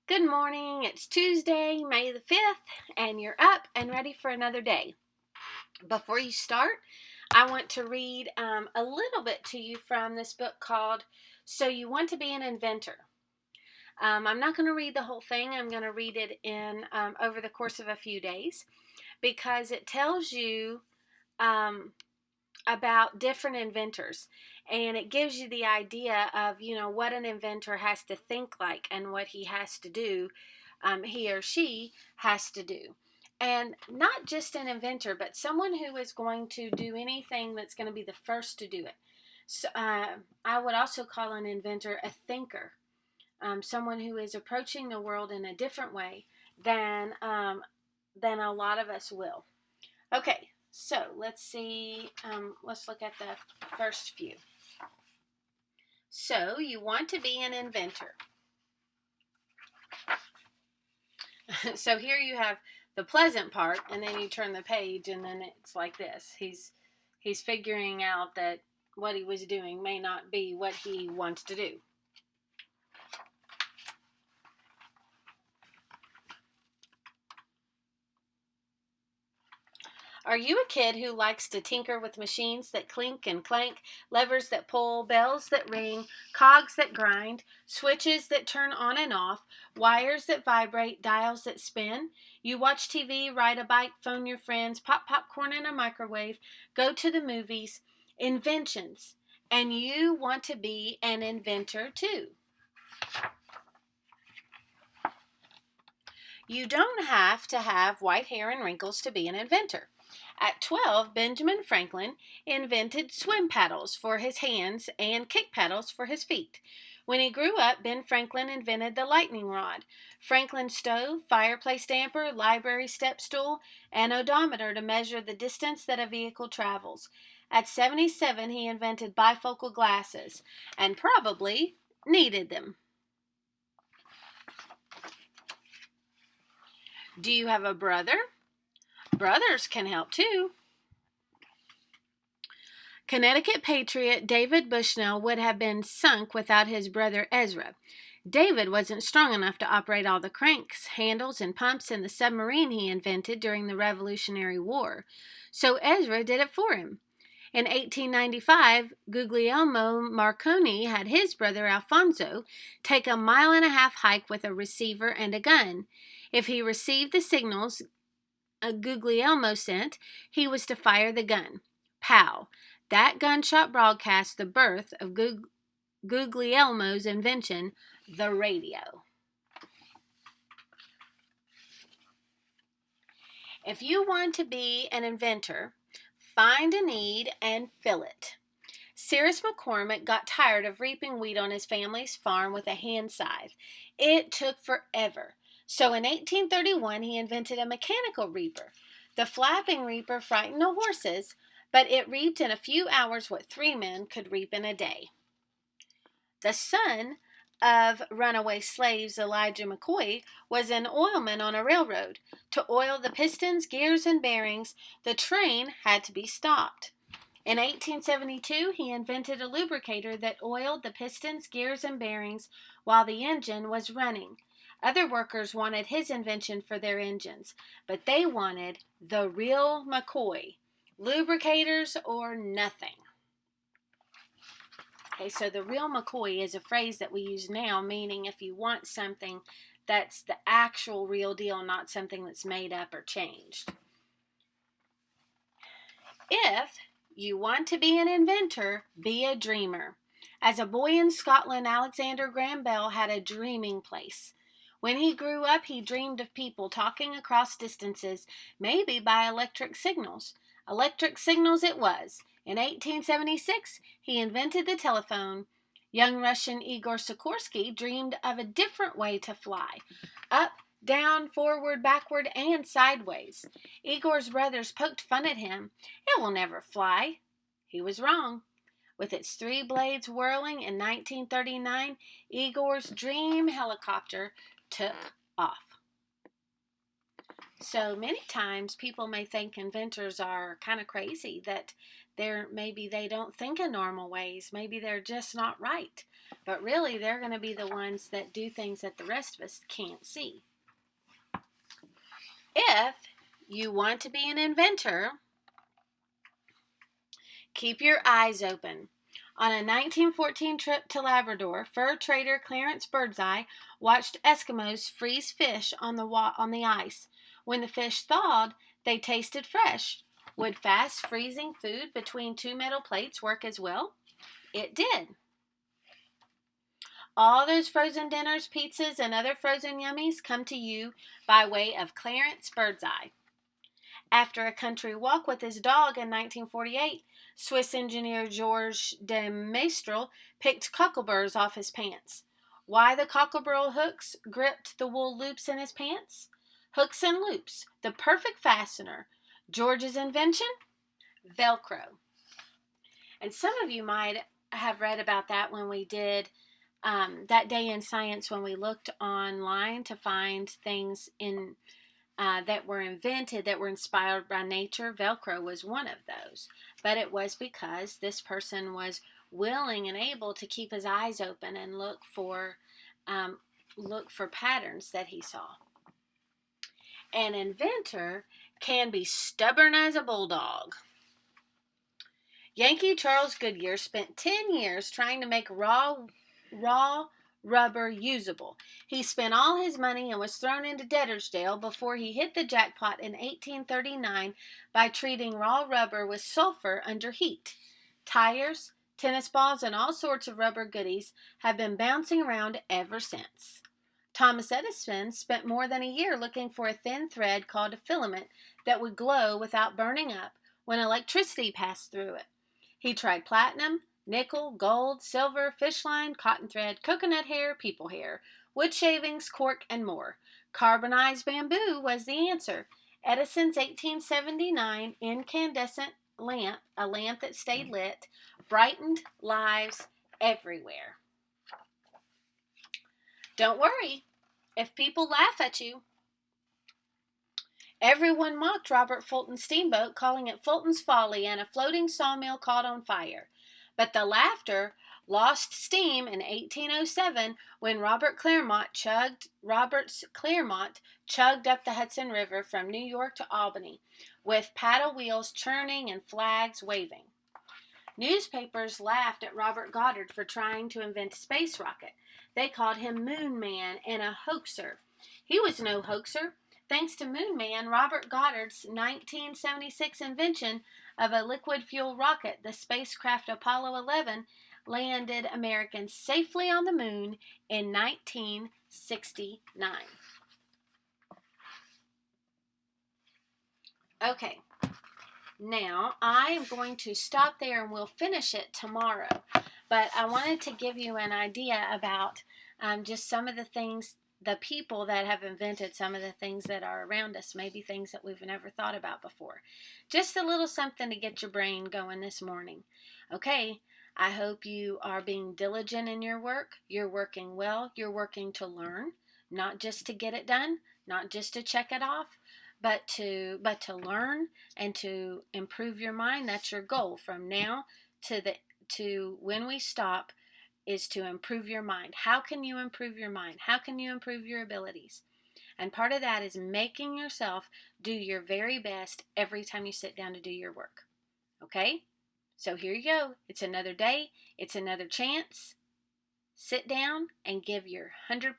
Good morning. It's Tuesday, May the 5th, and you're up and ready for another day. Before you start, I want to read a little bit to you from this book called So You Want to Be an Inventor. I'm not going to read the whole thing. I'm going to read it in over the course of a few days because it tells you about different inventors, and it gives you the idea of what an inventor has to think like and what he has to do, he or she has to do. And not just an inventor, but someone who is going to do anything that's going to be the first to do it. So, I would also call an inventor a thinker, someone who is approaching the world in a different way than a lot of us will. Okay, so let's see. Let's look at the first few. So you want to be an inventor. So here you have the pleasant part, and then you turn the page, and then it's like this. He's figuring out that what he was doing may not be what he wants to do. Are you a kid who likes to tinker with machines that clink and clank, levers that pull, bells that ring, cogs that grind, switches that turn on and off, wires that vibrate, dials that spin? You watch TV, ride a bike, phone your friends, pop popcorn in a microwave, go to the movies, inventions, and you want to be an inventor too. You don't have to have white hair and wrinkles to be an inventor. At 12, Benjamin Franklin invented swim paddles for his hands and kick paddles for his feet. When he grew up, Ben Franklin invented the lightning rod, Franklin stove, fireplace damper, library step stool, and odometer to measure the distance that a vehicle travels. At 77, he invented bifocal glasses and probably needed them. Do you have a brother? Brothers can help too. Connecticut patriot David Bushnell would have been sunk without his brother Ezra. David wasn't strong enough to operate all the cranks, handles, and pumps in the submarine he invented during the Revolutionary War, so Ezra did it for him. In 1895, Guglielmo Marconi had his brother Alfonso take a 1.5-mile hike with a receiver and a gun. If he received the signals Guglielmo sent, he was to fire the gun. Pow! That gunshot broadcast the birth of Guglielmo's invention, the radio. If you want to be an inventor, find a need and fill it. Cyrus McCormick got tired of reaping wheat on his family's farm with a hand scythe. It took forever. So in 1831, he invented a mechanical reaper. The flapping reaper frightened the horses, but it reaped in a few hours what 3 men could reap in a day. The son of runaway slaves Elijah McCoy was an oilman on a railroad. To oil the pistons, gears, and bearings, the train had to be stopped. In 1872, he invented a lubricator that oiled the pistons, gears, and bearings while the engine was running. Other workers wanted his invention for their engines, but they wanted the real McCoy, lubricators or nothing. Okay, so the real McCoy is a phrase that we use now, meaning if you want something that's the actual real deal, not something that's made up or changed. If you want to be an inventor, be a dreamer. As a boy in Scotland, Alexander Graham Bell had a dreaming place. When he grew up, he dreamed of people talking across distances, maybe by electric signals. Electric signals it was. In 1876, he invented the telephone. Young Russian Igor Sikorsky dreamed of a different way to fly. Up, down, forward, backward, and sideways. Igor's brothers poked fun at him. It will never fly. He was wrong. With its 3 blades whirling in 1939, Igor's dream helicopter took off. So many times people may think inventors are kind of crazy, that maybe they don't think in normal ways. Maybe they're just not right. But really, they're going to be the ones that do things that the rest of us can't see. If you want to be an inventor, keep your eyes open. On a 1914 trip to Labrador, fur trader Clarence Birdseye watched Eskimos freeze fish on the ice. When the fish thawed, they tasted fresh. Would fast freezing food between two metal plates work as well? It did. All those frozen dinners, pizzas, and other frozen yummies come to you by way of Clarence Birdseye. After a country walk with his dog in 1948, Swiss engineer Georges de Maistre picked cockleburrs off his pants. Why the cockleburr hooks gripped the wool loops in his pants? Hooks and loops, the perfect fastener. George's invention? Velcro. And some of you might have read about that when we did that day in science, when we looked online to find things in that were invented that were inspired by nature. Velcro was one of those, but it was because this person was willing and able to keep his eyes open and look for patterns that he saw. An inventor can be stubborn as a bulldog. Yankee Charles Goodyear spent 10 years trying to make raw rubber usable. He spent all his money and was thrown into debtor's jail before he hit the jackpot in 1839 by treating raw rubber with sulfur under heat. Tires, tennis balls, and all sorts of rubber goodies have been bouncing around ever since. Thomas Edison spent more than a year looking for a thin thread called a filament that would glow without burning up when electricity passed through it. He tried platinum, nickel, gold, silver, fish line, cotton thread, coconut hair, people hair, wood shavings, cork, and more. Carbonized bamboo was the answer. Edison's 1879 incandescent lamp, a lamp that stayed lit, brightened lives everywhere. Don't worry if people laugh at you. Everyone mocked Robert Fulton's steamboat, calling it Fulton's Folly and a floating sawmill caught on fire. But the laughter lost steam in 1807 when Robert Clermont chugged up the Hudson River from New York to Albany with paddle wheels churning and flags waving. Newspapers laughed at Robert Goddard for trying to invent a space rocket. They called him Moon Man and a hoaxer. He was no hoaxer. Thanks to Moon Man, Robert Goddard's 1976 invention of a liquid fuel rocket, the spacecraft Apollo 11 landed Americans safely on the moon in 1969. Okay, now I am going to stop there and we'll finish it tomorrow. But I wanted to give you an idea about just some of the things, the people that have invented some of the things that are around us, maybe things that we've never thought about before. Just a little something to get your brain going this morning. Okay, I hope you are being diligent in your work. You're working well. You're working to learn, not just to get it done, not just to check it off, but to learn and to improve your mind. That's your goal from now to when we stop, is to improve your mind. How can you improve your mind? How can you improve your abilities? And part of that is making yourself do your very best every time you sit down to do your work. Okay? So here you go. It's another day. It's another chance. Sit down and give your 100%.